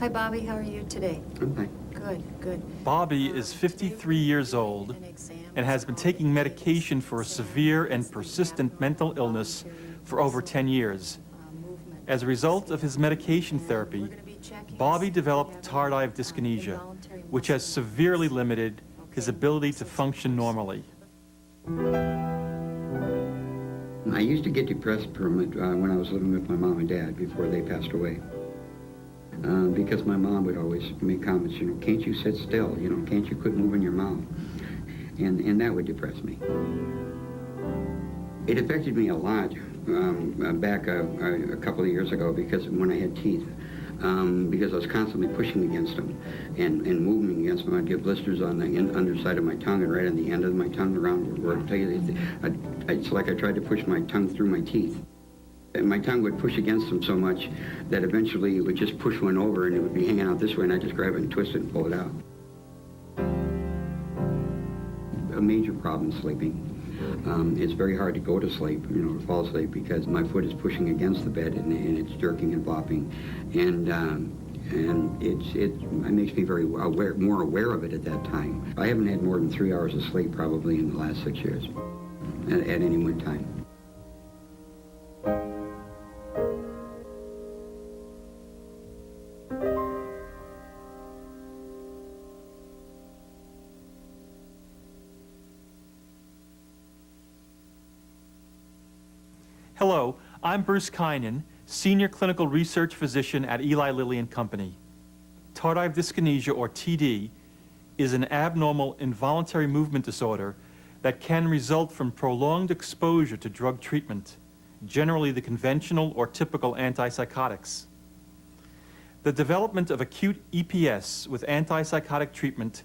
Hi, Bobby. How are you today? I'm fine. Good, good. Bobby is 53 years old and has been taking medication for a severe and persistent mental illness for over 10 years. As a result of his medication therapy, Bobby developed tardive dyskinesia, which has severely limited his ability to function normally. I used to get depressed when I was living with my mom and dad before they passed away. Because my mom would always make comments, you know, can't you sit still? You know, can't you quit moving your mouth? And that would depress me. It affected me a lot back a couple of years ago because when I had teeth. Because I was constantly pushing against them and moving against them. I'd get blisters on the underside of my tongue and right on the end of my tongue around where it's like I tried to push my tongue through my teeth. And my tongue would push against them so much that eventually it would just push one over and it would be hanging out this way and I'd just grab it and twist it and pull it out. A major problem sleeping. It's very hard to go to sleep, you know, to fall asleep because my foot is pushing against the bed and it's jerking and flopping. And it makes me very more aware of it at that time. I haven't had more than 3 hours of sleep probably in the last 6 years at any one time. Hello, I'm Bruce Kynan, Senior Clinical Research Physician at Eli Lilly and Company. Tardive dyskinesia, or TD, is an abnormal involuntary movement disorder that can result from prolonged exposure to drug treatment, generally the conventional or typical antipsychotics. The development of acute EPS with antipsychotic treatment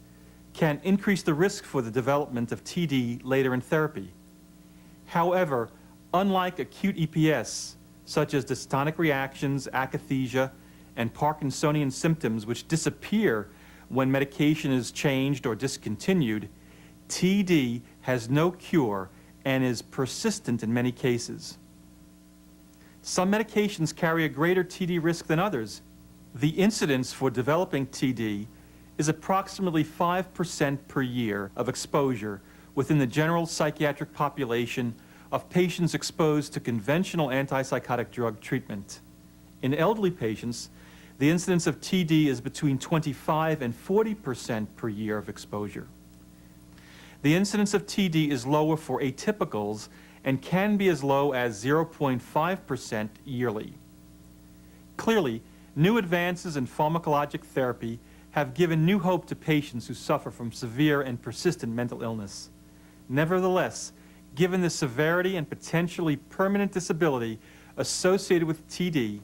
can increase the risk for the development of TD later in therapy. However, unlike acute EPS, such as dystonic reactions, akathisia, and Parkinsonian symptoms which disappear when medication is changed or discontinued, TD has no cure and is persistent in many cases. Some medications carry a greater TD risk than others. The incidence for developing TD is approximately 5% per year of exposure within the general psychiatric population of patients exposed to conventional antipsychotic drug treatment. In elderly patients, the incidence of TD is between 25 and 40% per year of exposure. The incidence of TD is lower for atypicals and can be as low as 0.5% yearly. Clearly, new advances in pharmacologic therapy have given new hope to patients who suffer from severe and persistent mental illness. Nevertheless, given the severity and potentially permanent disability associated with TD,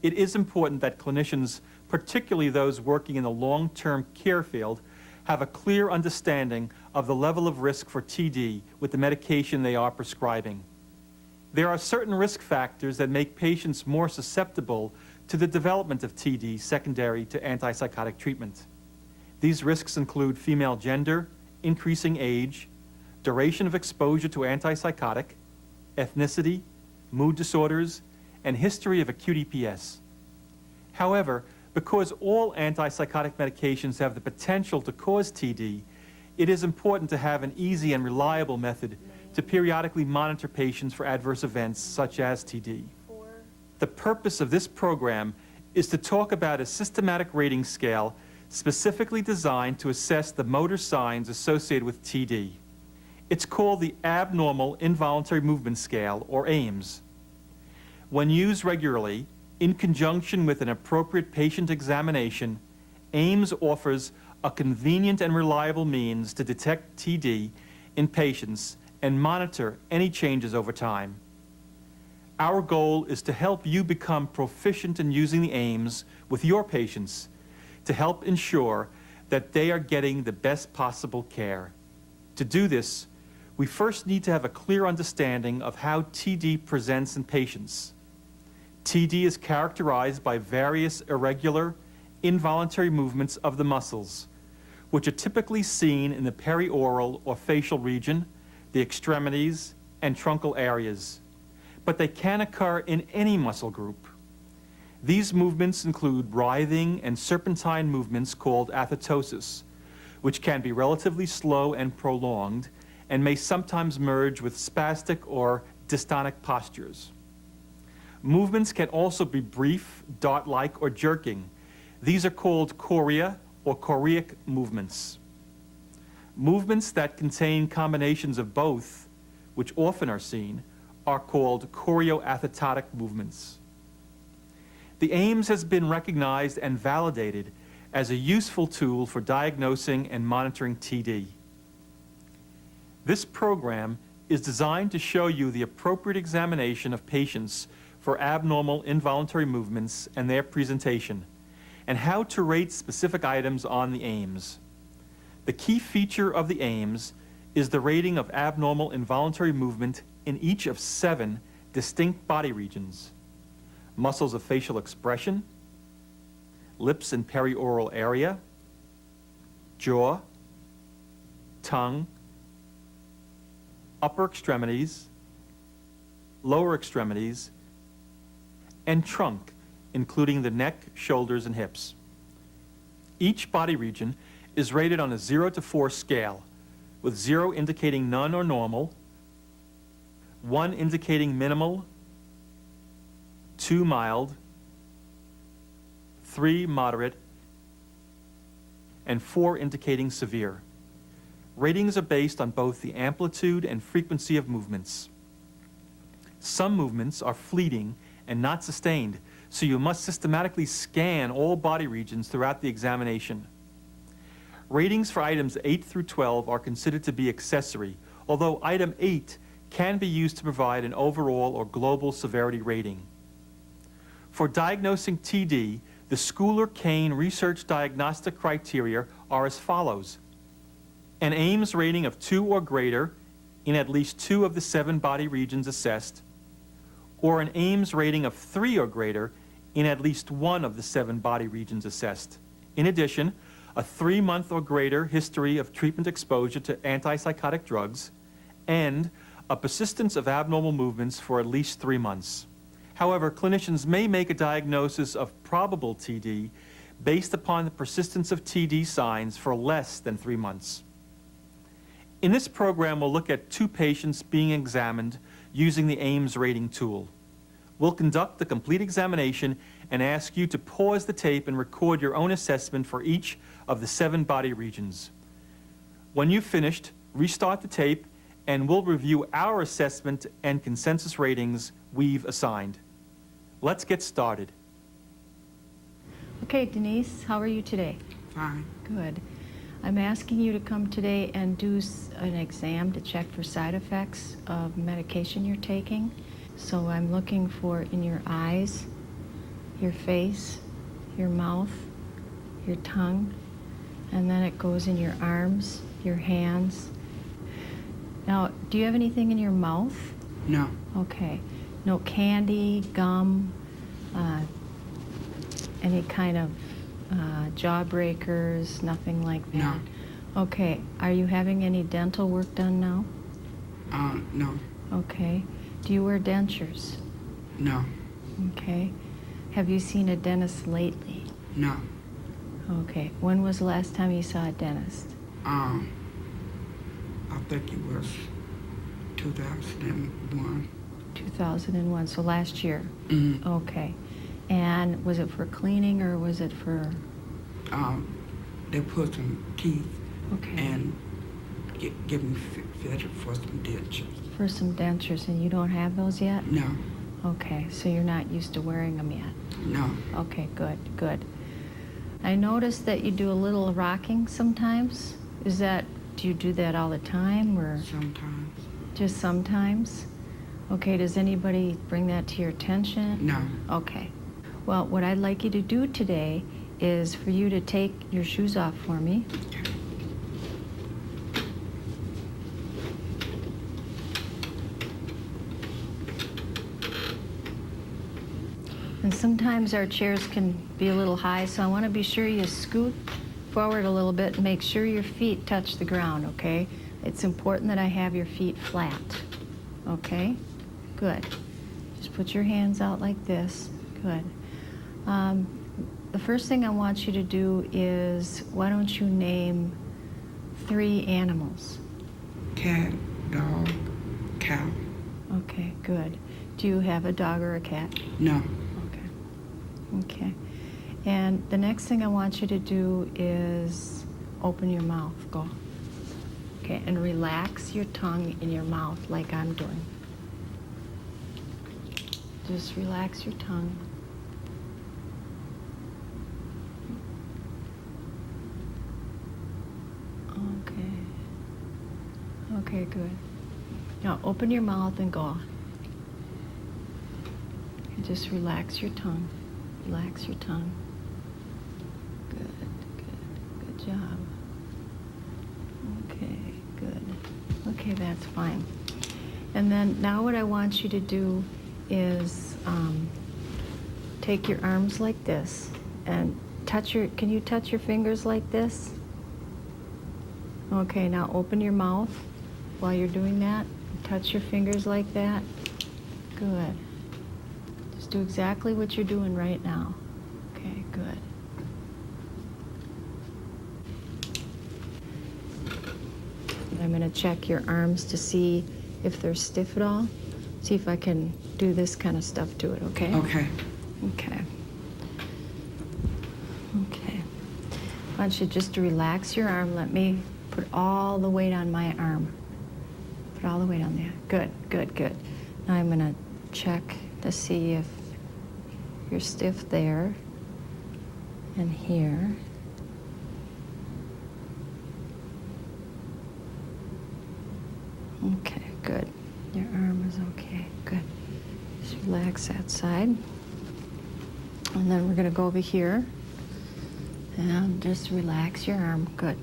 it is important that clinicians, particularly those working in the long-term care field, have a clear understanding of the level of risk for TD with the medication they are prescribing. There are certain risk factors that make patients more susceptible to the development of TD secondary to antipsychotic treatment. These risks include female gender, increasing age, duration of exposure to antipsychotic, ethnicity, mood disorders, and history of acute EPS. However, because all antipsychotic medications have the potential to cause TD, it is important to have an easy and reliable method to periodically monitor patients for adverse events such as TD. The purpose of this program is to talk about a systematic rating scale specifically designed to assess the motor signs associated with TD. It's called the Abnormal Involuntary Movement Scale, or AIMS. When used regularly, in conjunction with an appropriate patient examination, AIMS offers a convenient and reliable means to detect TD in patients and monitor any changes over time. Our goal is to help you become proficient in using the AIMS with your patients to help ensure that they are getting the best possible care. To do this, we first need to have a clear understanding of how TD presents in patients. TD is characterized by various irregular, involuntary movements of the muscles, which are typically seen in the perioral or facial region, the extremities, and truncal areas. But they can occur in any muscle group. These movements include writhing and serpentine movements called athetosis, which can be relatively slow and prolonged and may sometimes merge with spastic or dystonic postures. Movements can also be brief, dart-like, or jerking. These are called chorea or choreic movements. Movements that contain combinations of both, which often are seen, are called choreoathetotic movements. The AIMS has been recognized and validated as a useful tool for diagnosing and monitoring TD. This program is designed to show you the appropriate examination of patients for abnormal involuntary movements and their presentation, and how to rate specific items on the AIMS. The key feature of the AIMS is the rating of abnormal involuntary movement in each of 7 distinct body regions: muscles of facial expression, lips and perioral area, jaw, tongue, upper extremities, lower extremities, and trunk, including the neck, shoulders, and hips. Each body region is rated on a 0 to 4 scale, with 0 indicating none or normal, 1 indicating minimal, 2 mild, 3 moderate, and 4 indicating severe. Ratings are based on both the amplitude and frequency of movements. Some movements are fleeting and not sustained, so you must systematically scan all body regions throughout the examination. Ratings for items 8 through 12 are considered to be accessory, although item 8 can be used to provide an overall or global severity rating. For diagnosing TD, the Schuyler-Kane research diagnostic criteria are as follows: an AIMS rating of 2 or greater in at least 2 of the 7 body regions assessed, or an AIMS rating of 3 or greater in at least 1 of the 7 body regions assessed. In addition, a 3-month or greater history of treatment exposure to antipsychotic drugs, and a persistence of abnormal movements for at least 3 months. However, clinicians may make a diagnosis of probable TD based upon the persistence of TD signs for less than 3 months. In this program, we'll look at 2 patients being examined using the AIMS rating tool. We'll conduct the complete examination and ask you to pause the tape and record your own assessment for each of the 7 body regions. When you've finished, restart the tape and we'll review our assessment and consensus ratings we've assigned. Let's get started. Okay, Denise, how are you today? Fine. Good. I'm asking you to come today and do an exam to check for side effects of medication you're taking. So I'm looking for in your eyes, your face, your mouth, your tongue, and then it goes in your arms, your hands. Now, do you have anything in your mouth? No. Okay. No candy, gum, any kind of jawbreakers, nothing like that? No. Okay. Are you having any dental work done now? No. Okay. Do you wear dentures? No. Okay. Have you seen a dentist lately? No. Okay. When was the last time you saw a dentist? I think it was 2001. 2001, so last year. Mm-hmm. Okay. And was it for cleaning or was it for... They put some teeth Okay. and give me federal for some dentures. For some dentures, and you don't have those yet? No. Okay, so you're not used to wearing them yet? No. Okay, good, good. I noticed that you do a little rocking sometimes. Do you do that all the time or Sometimes. just sometimes? Okay, does anybody bring that to your attention? No. Okay. Well, what I'd like you to do today is for you to take your shoes off for me. Okay. And sometimes our chairs can be a little high, so I want to be sure you scoot forward a little bit and make sure your feet touch the ground, okay? It's important that I have your feet flat, okay? Good. Just put your hands out like this. Good. The first thing I want you to do is, why don't you name 3 animals? Cat, dog, cow. Okay, good. Do you have a dog or a cat? No. Okay. Okay. And the next thing I want you to do is open your mouth. Go. Okay, and relax your tongue in your mouth like I'm doing. Just relax your tongue. Okay. Okay, good. Now open your mouth and go. And just relax your tongue. Relax your tongue. Good job. Okay, good. Okay, that's fine. And then now what I want you to do is take your arms like this and can you touch your fingers like this? Okay, now open your mouth while you're doing that. Touch your fingers like that. Good. Just do exactly what you're doing right now. Okay, good. I'm going to check your arms to see if they're stiff at all. See if I can do this kind of stuff to it, okay? Okay. Okay. Okay. I want you just to relax your arm. Let me put all the weight on my arm. Put all the weight on there. Good, good, good. Now I'm going to check to see if you're stiff there and here. Okay, good. Your arm is okay. Good. Just relax that side. And then we're going to go over here and just relax your arm. Good.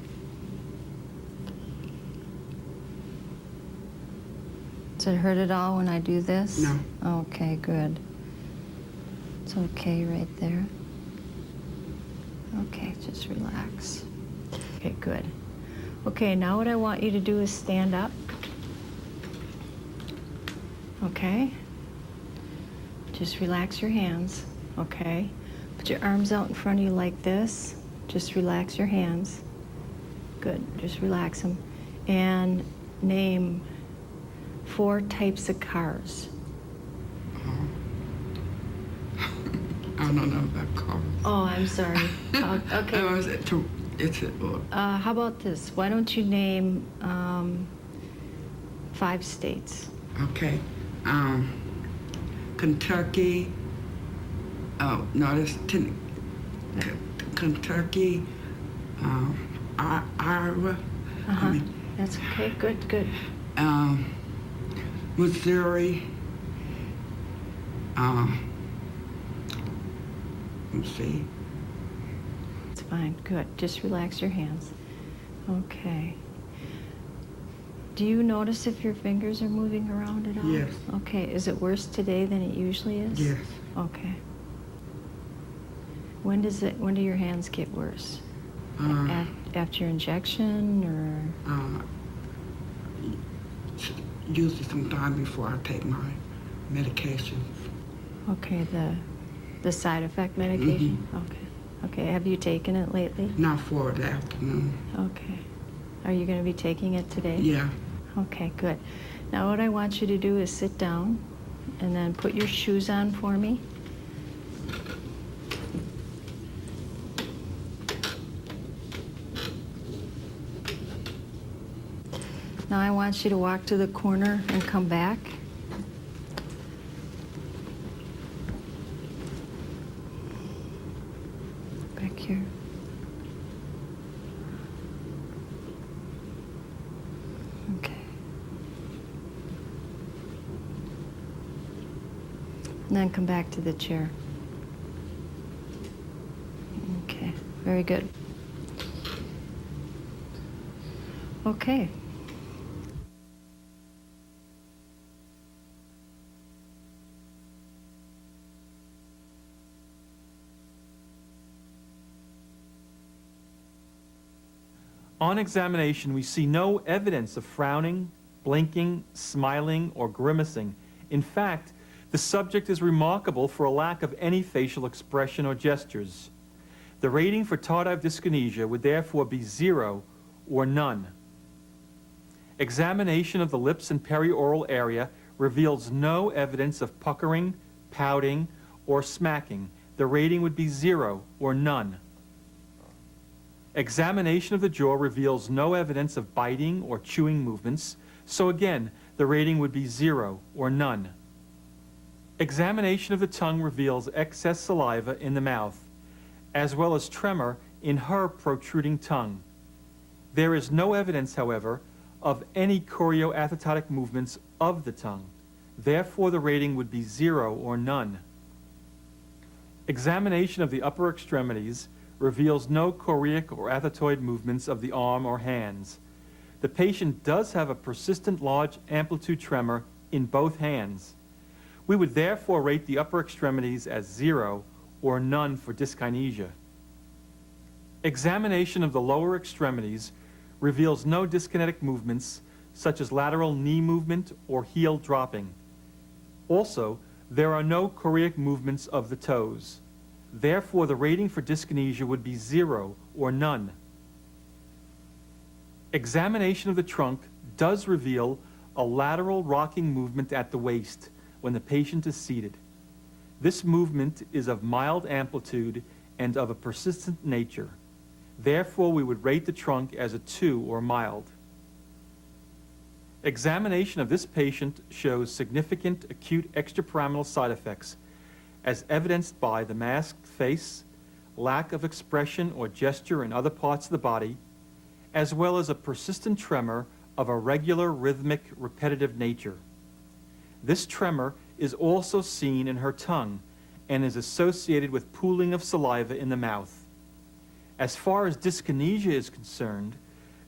Does it hurt at all when I do this? No. Okay, good. It's okay right there. Okay, just relax. Okay, good. Okay, now what I want you to do is stand up. Okay? Just relax your hands, okay? Put your arms out in front of you like this. Just relax your hands. Good, just relax them. And name 4 types of cars. I don't know about cars. Oh, I'm sorry. Okay. How about this? Why don't you name 5 states? Okay. Kentucky. Oh, no, that's Kentucky. Iowa. Uh-huh. That's okay. Good, good. Missouri. Let's see. It's fine. Good. Just relax your hands. Okay. Do you notice if your fingers are moving around at all? Yes. Okay. Is it worse today than it usually is? Yes. Okay. When do your hands get worse? After your injection or? Usually sometime before I take my medication. Okay, the side effect medication? Mm-hmm. Okay. Okay, have you taken it lately? Not for the afternoon. Okay. Are you going to be taking it today? Yeah. Okay, good. Now what I want you to do is sit down and then put your shoes on for me. Now I want you to walk to the corner and come back. Back here. Okay. And then come back to the chair. Okay, very good. Okay. On examination, we see no evidence of frowning, blinking, smiling, or grimacing. In fact, The subject is remarkable for a lack of any facial expression or gestures. The rating for tardive dyskinesia would therefore be 0 or none. Examination of the lips and perioral area reveals no evidence of puckering, pouting, or smacking. The rating would be 0 or none. Examination of the jaw reveals no evidence of biting or chewing movements, so again, the rating would be 0 or none. Examination of the tongue reveals excess saliva in the mouth, as well as tremor in her protruding tongue. There is no evidence, however, of any chorioathetotic movements of the tongue. Therefore, the rating would be 0 or none. Examination of the upper extremities reveals no choreic or athetoid movements of the arm or hands. The patient does have a persistent large amplitude tremor in both hands. We would therefore rate the upper extremities as 0 or none for dyskinesia. Examination of the lower extremities reveals no dyskinetic movements such as lateral knee movement or heel dropping. Also, there are no choreic movements of the toes. Therefore, the rating for dyskinesia would be 0 or none. Examination of the trunk does reveal a lateral rocking movement at the waist when the patient is seated. This movement is of mild amplitude and of a persistent nature. Therefore, we would rate the trunk as a 2 or mild. Examination of this patient shows significant acute extrapyramidal side effects as evidenced by the masked face, lack of expression or gesture in other parts of the body, as well as a persistent tremor of a regular, rhythmic, repetitive nature. This tremor is also seen in her tongue and is associated with pooling of saliva in the mouth. As far as dyskinesia is concerned,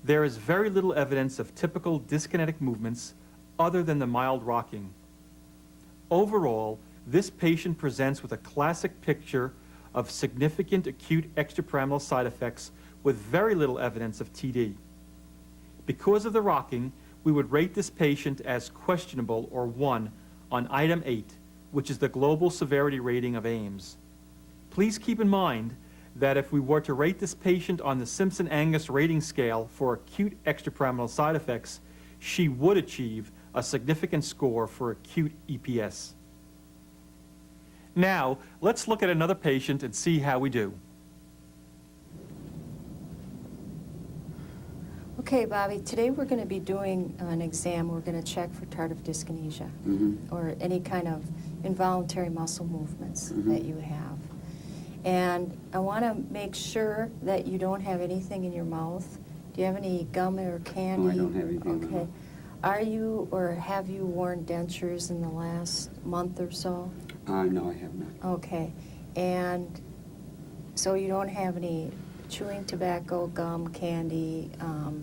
there is very little evidence of typical dyskinetic movements other than the mild rocking. Overall, this patient presents with a classic picture of significant acute extrapyramidal side effects with very little evidence of TD. Because of the rocking, we would rate this patient as questionable or 1 on item 8, which is the global severity rating of Ames. Please keep in mind that if we were to rate this patient on the Simpson-Angus rating scale for acute extrapyramidal side effects, she would achieve a significant score for acute EPS. Now, let's look at another patient and see how we do. Okay, Bobby, today we're going to be doing an exam. We're going to check for tardive dyskinesia or any kind of involuntary muscle movements that you have. And I want to make sure that you don't have anything in your mouth. Do you have any gum or candy? No, I don't have anything in my mouth. Are you or have you worn dentures in the last month or so? No, I have not. Okay. And so you don't have any chewing tobacco, gum, candy,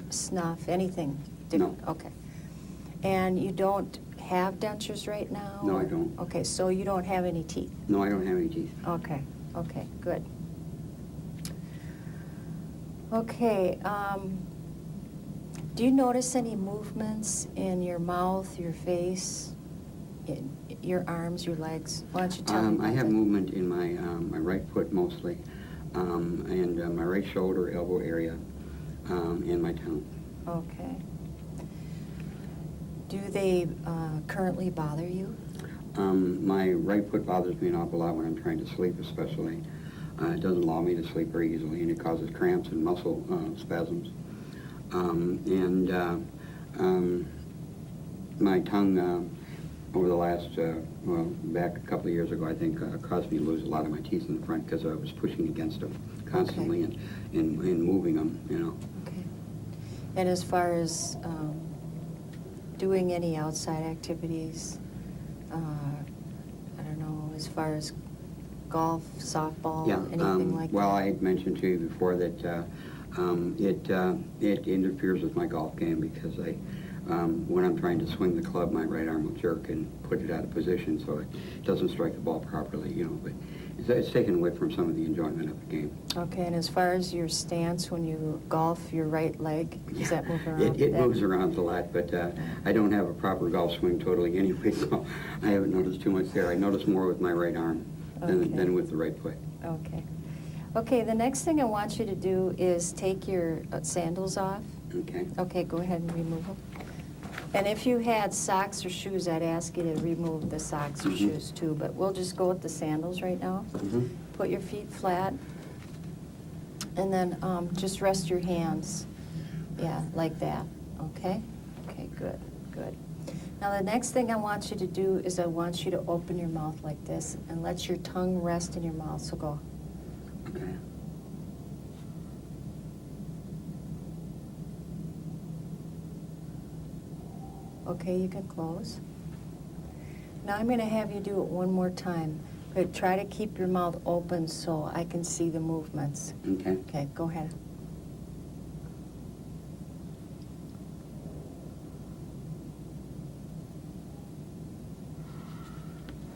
snuff, anything? No. Okay. And you don't have dentures right now? No, I don't. Okay, so you don't have any teeth? No, I don't have any teeth. Okay, okay, good. Okay, do you notice any movements in your mouth, your face, in your arms, your legs? Why don't you tell me about I have that? movement in my right foot mostly, and my right shoulder, elbow area, and my tongue. Okay. Do they currently bother you? My right foot bothers me an awful lot when I'm trying to sleep, especially. It doesn't allow me to sleep very easily, and it causes cramps and muscle spasms. My tongue, over the last, back a couple of years ago, I think, caused me to lose a lot of my teeth in the front because I was pushing against them constantly and moving them, you know. Okay. And as far as doing any outside activities, I don't know, as far as golf, softball, anything like well, that? I had mentioned to you before that it interferes with my golf game because when I'm trying to swing the club, my right arm will jerk and put it out of position so it doesn't strike the ball properly, you know. But It's taken away from some of the enjoyment of the game. Okay, and as far as your stance when you golf, your right leg, does that move around? It moves around a lot, but I don't have a proper golf swing totally anyway, so I haven't noticed too much there. I notice more with my right arm than with the right foot. Okay. Okay, the next thing I want you to do is take your sandals off. Okay. Okay, go ahead and remove them. And if you had socks or shoes, I'd ask you to remove the socks or shoes too, but we'll just go with the sandals right now. Put your feet flat, and then just rest your hands, yeah, like that, okay? Okay, good, good. Now the next thing I want you to do is I want you to open your mouth like this and let your tongue rest in your mouth, so go. Okay. Okay, you can close. Now I'm going to have you do it one more time, but try to keep your mouth open so I can see the movements. Okay. Okay, go ahead.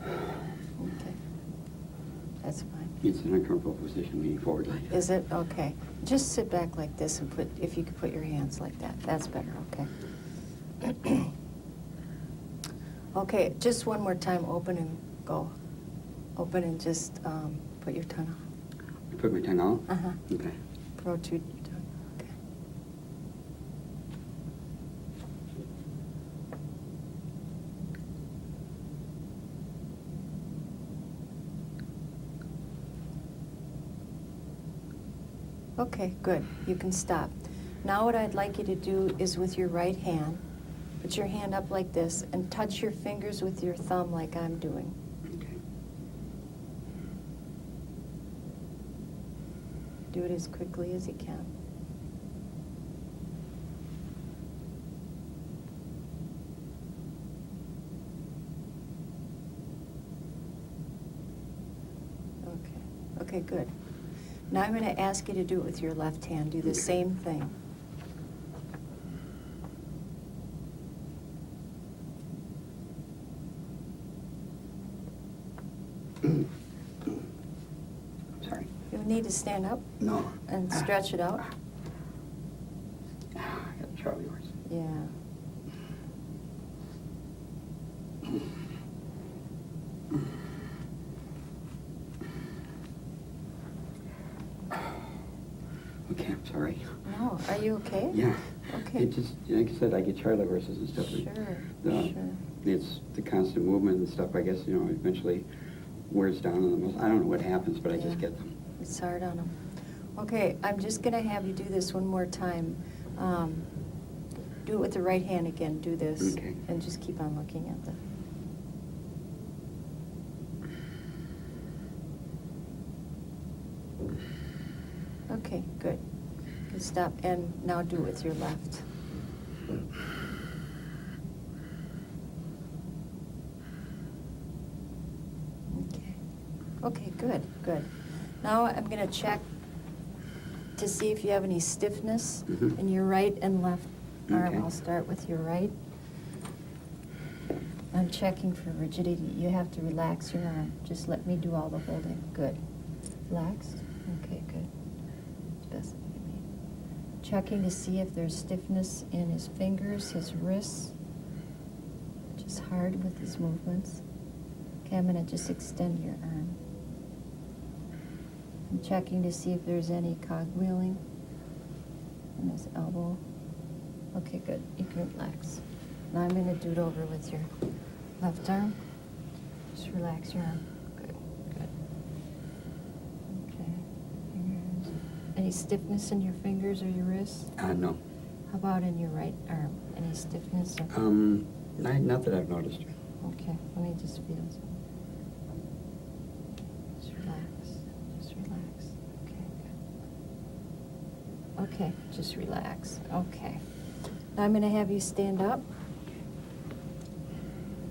Okay, that's fine. It's an uncomfortable position leaning forward like that. Is it? Okay. Just sit back like this and put, if you could put your hands like that. That's better, okay. Okay, just one more time, open and go. Open and just put your tongue out. You put my tongue out? Uh-huh. Okay. Protrude your tongue, okay. Okay, good. You can stop. Now what I'd like you to do is with your right hand, put your hand up like this and touch your fingers with your thumb like I'm doing. Okay. Do it as quickly as you can. Okay. Okay, good. Now I'm going to ask you to do it with your left hand. Do the same thing. Sorry. You need to stand up No. and stretch it out. I got a Charlie horse. Yeah. Okay, I'm sorry. No, are you okay? Yeah. Okay. It just, like I said, I get Charlie horses and stuff. Sure, The- sure. It's the constant movement and stuff, I guess, eventually wears down on the muscle. I don't know what happens, but I just Yeah. get them. It's hard on them. Okay, I'm just going to have you do this one more time. Do it with the right hand again. Do this. Okay. And just keep on looking at the... Okay, good. Good, stop. And now do it with your left. Okay. Okay, good, good. Now I'm going to check to see if you have any stiffness in your right and left arm. Okay. I'll start with your right. I'm checking for rigidity. You have to relax your arm. Just let me do all the holding. Good. Relaxed? Okay, good. It's best you can be. Checking to see if there's stiffness in his fingers, his wrists. Just hard with his movements. Okay, I'm going to just extend your arm. I'm checking to see if there's any cogwheeling in his elbow. Okay, good. You can relax. Now I'm going to do it over with your left arm. Just relax your arm. Good, good. Okay. Fingers. Any stiffness in your fingers or your wrists? No. How about in your right arm? Any stiffness? Or... Not that I've noticed. Okay, let me just feel some. Just relax. Just relax. Okay, good. Okay, just relax. Okay. Now I'm going to have you stand up.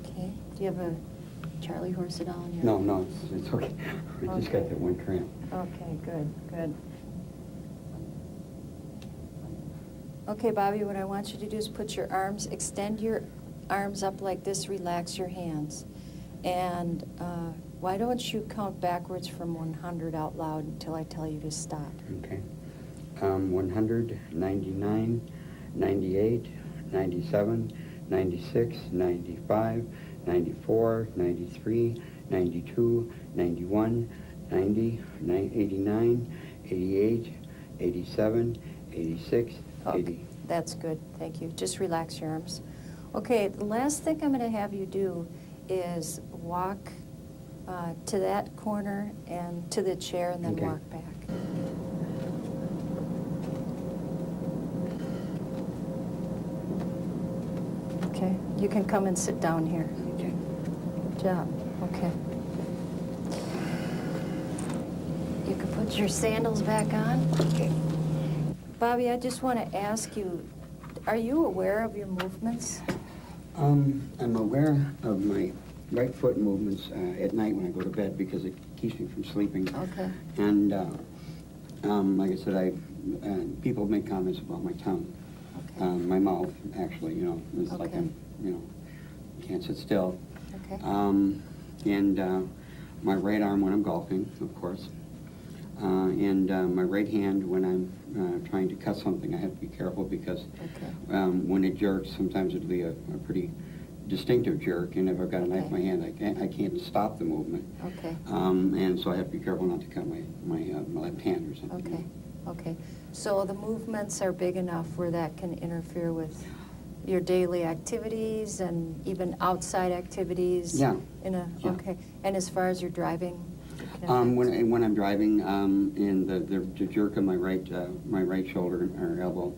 Okay. Do you have a Charlie horse at all in your... No, it's okay. I just got Okay. that one cramp. Okay, good, good. Okay, Bobby, what I want you to do is put your arms, extend your arms up like this, relax your hands. And why don't you count backwards from 100 out loud until I tell you to stop? Okay. 100, 99, 98, 97, 96, 95, 94, 93, 92, 91, 90, 89, 88, 87, 86, Okay, 80. that's good, thank you. Just relax your arms. Okay, the last thing I'm going to have you do is walk to that corner and to the chair and then Okay. walk back. Okay, you can come and sit down here. Okay. Good job, okay. You can put your sandals back on. Okay. Bobby, I just want to ask you, are you aware of your movements? I'm aware of my right foot movements at night when I go to bed because it keeps me from sleeping. Okay. And like I said, people make comments about my tongue, Okay. my mouth, actually. It's like Okay. I'm, can't sit still. Okay. And my right arm when I'm golfing, of course. And my right hand when I'm trying to cut something. I have to be careful because Okay. when it jerks, sometimes it'll be a pretty distinctive jerk, and if I've got a knife in my Okay. hand, I can't stop the movement. Okay. And so I have to be careful not to cut my left hand or something. Okay. Okay. So the movements are big enough where that can interfere with your daily activities and even outside activities? Yeah. Yeah. Okay. And as far as your driving? it can affect- When I'm driving, and the jerk of my right shoulder or elbow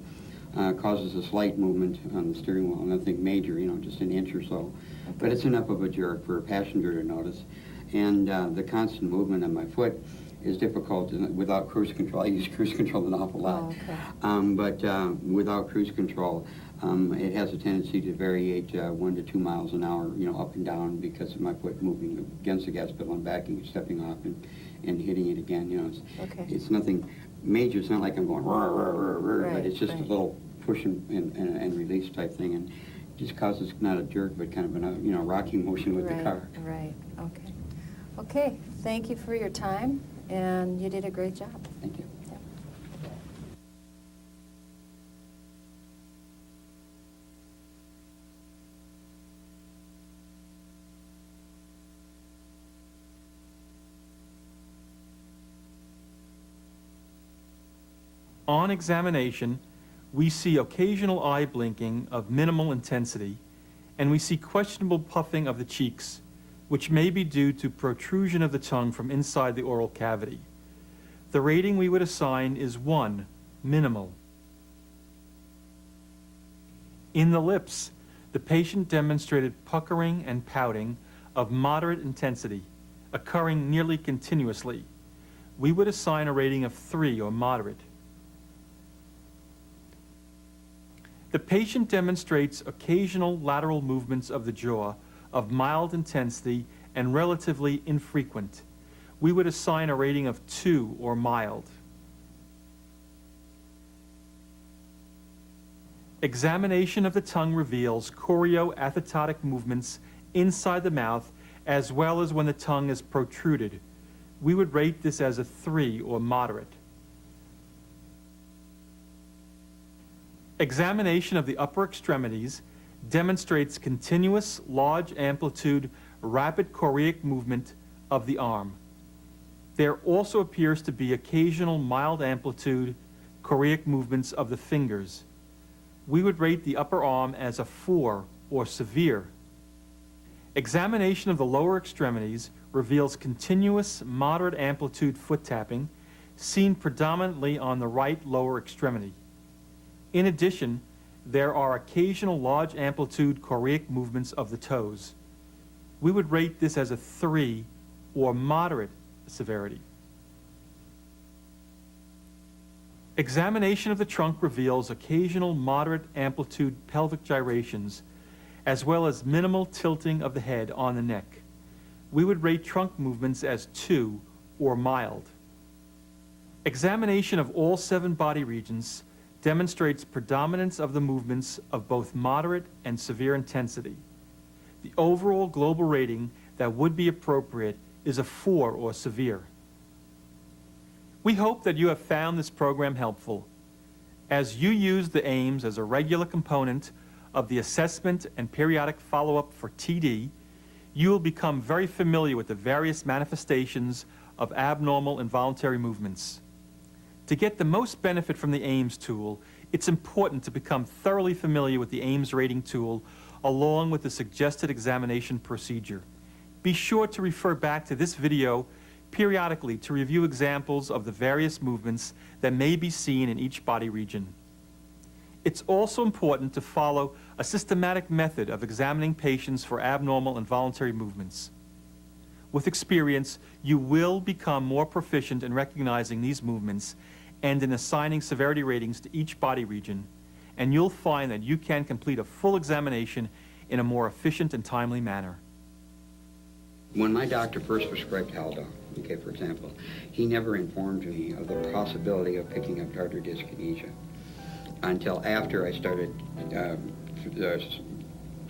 causes a slight movement on the steering wheel, nothing major, just an inch or so. But Okay. it's enough of a jerk for a passenger to notice. And the constant movement on my foot is difficult without cruise control. I use cruise control an awful lot. Oh, okay. But without cruise control, it has a tendency to variate 1 to 2 miles an hour, up and down because of my foot moving against the gas pedal and backing and stepping off and hitting it again. Okay. It's nothing major. It's not like I'm going, rah, rah, rah, rah, Right, but it's just right. a little push and release type thing. And it just causes not a jerk, but kind of a rocking motion with the car. Right. Okay. Okay. Thank you for your time, and you did a great job. Thank you. Yep. On examination, we see occasional eye blinking of minimal intensity, and we see questionable puffing of the cheeks, which may be due to protrusion of the tongue from inside the oral cavity. The rating we would assign is 1, minimal. In the lips, the patient demonstrated puckering and pouting of moderate intensity, occurring nearly continuously. We would assign a rating of 3 or moderate. The patient demonstrates occasional lateral movements of the jaw of mild intensity and relatively infrequent. We would assign a rating of 2 or mild. Examination of the tongue reveals chorioathetotic movements inside the mouth as well as when the tongue is protruded. We would rate this as a 3 or moderate. Examination of the upper extremities demonstrates continuous, large amplitude, rapid choreic movement of the arm. There also appears to be occasional mild amplitude, choreic movements of the fingers. We would rate the upper arm as a 4 or severe. Examination of the lower extremities reveals continuous, moderate amplitude foot tapping, seen predominantly on the right lower extremity. In addition, there are occasional large amplitude choreic movements of the toes. We would rate this as a 3 or moderate severity. Examination of the trunk reveals occasional moderate amplitude pelvic gyrations, as well as minimal tilting of the head on the neck. We would rate trunk movements as 2 or mild. Examination of all 7 body regions demonstrates predominance of the movements of both moderate and severe intensity. The overall global rating that would be appropriate is a 4 or severe. We hope that you have found this program helpful. As you use the AIMS as a regular component of the assessment and periodic follow-up for TD, you will become very familiar with the various manifestations of abnormal involuntary movements. To get the most benefit from the AIMS tool, it's important to become thoroughly familiar with the AIMS rating tool along with the suggested examination procedure. Be sure to refer back to this video periodically to review examples of the various movements that may be seen in each body region. It's also important to follow a systematic method of examining patients for abnormal involuntary movements. With experience, you will become more proficient in recognizing these movements and in assigning severity ratings to each body region, and you'll find that you can complete a full examination in a more efficient and timely manner. When my doctor first prescribed Haldol, okay, for example, he never informed me of the possibility of picking up tardive dyskinesia until after I started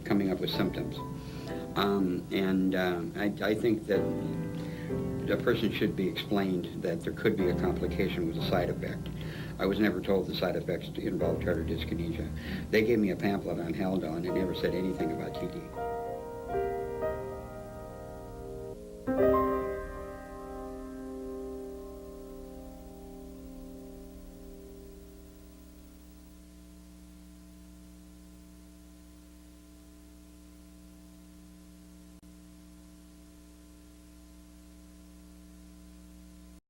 coming up with symptoms. I think that a person should be explained that there could be a complication with a side effect. I was never told the side effects involved tardive dyskinesia. They gave me a pamphlet on Haldol and it never said anything about TD.